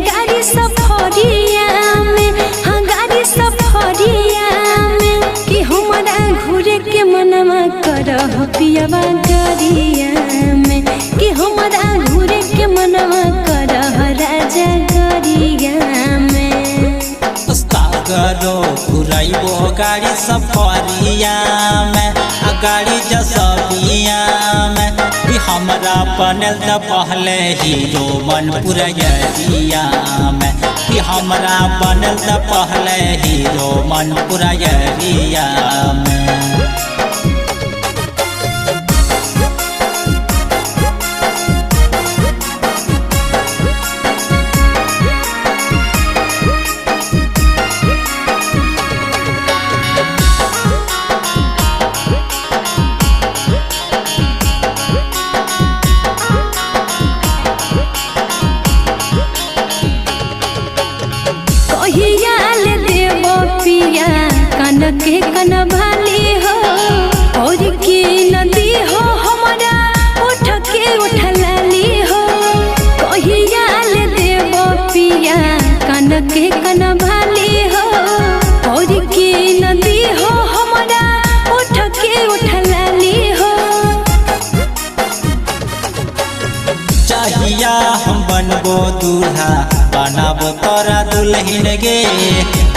गाड़ी सफरिया में, हाँ गाड़ी सफरिया में कि हमारा घूरे के मनवा करह पियवा गरिया में, कि हमारा घूरे के मनवा करह राजा गरिया में। करो घुराइबो गाड़ी सफरिया में, गाड़ी जसबिया में कि हमरा बनल त पहले हीरो मनपुर एरिया में, कि हमरा बनल त पहले हीरो मनपुर एरिया में। के कनभाली हो और की नदी हो हमारा उठ के उठलाली हो, कहिया ले देवो पिया कन के कनभाली हो और की नदी हो हमारा उठ के उठलाली हो। चाहिया हम बनबो दूल्हा बनाबो तोरा दुल्हन गे,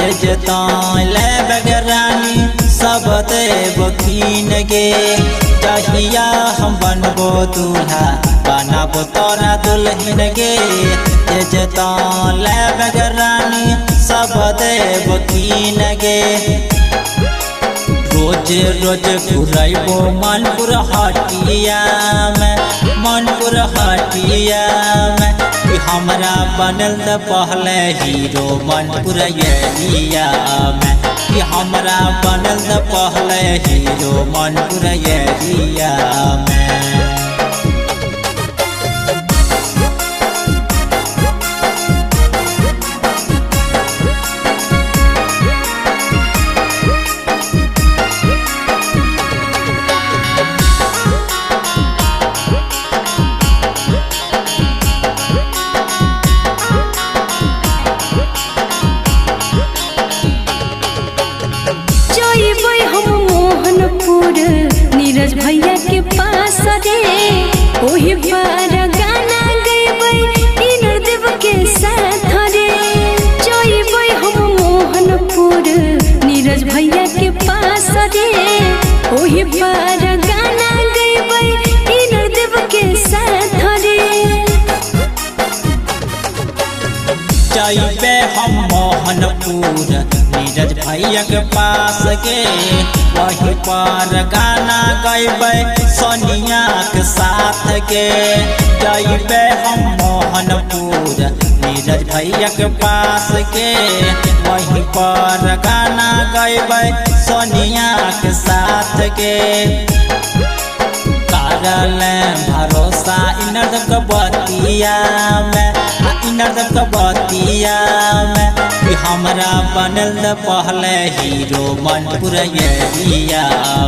ले बगरानी सब देव कीन गे। चाहिया हम बनबो दूल्हा बनाबो तोरा दुल्हन गे, ले बगरानी सब देव कीन गे। रोज रोज घुराइबो मनपुर हटिया में, मनपुर हटिया में कि हमरा बनल त पहले हीरो मनपुर एरिया में, कि हमरा बनल त पहले हीरो मनपुर एरिया में। नीरज भैया के पास रे ओही पार गाना गैबै इनरदेव के साथ रे। जइबै हम मोहनपुर नीरज भैया के पास रे ओही पार गाना गैबै इनरदेव के साथ रे। जइबै हम मोहनपुर नीरज भैया के पास गे, वही पर गाना गैबै सोनिया के साथ गे। जइबै हम मोहनपुर नीरज भैया के पास गे, वही पर गाना गैबै सोनिया के साथ गे। करल भरोसा इनरदेव बतिया में, इनरदेव बतिया में कि हमरा बनल त पहले हीरो मनपुर एरिया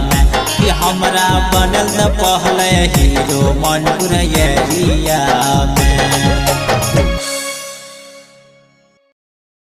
में, कि हमरा बनल त पहले हीरो मनपुर एरिया में।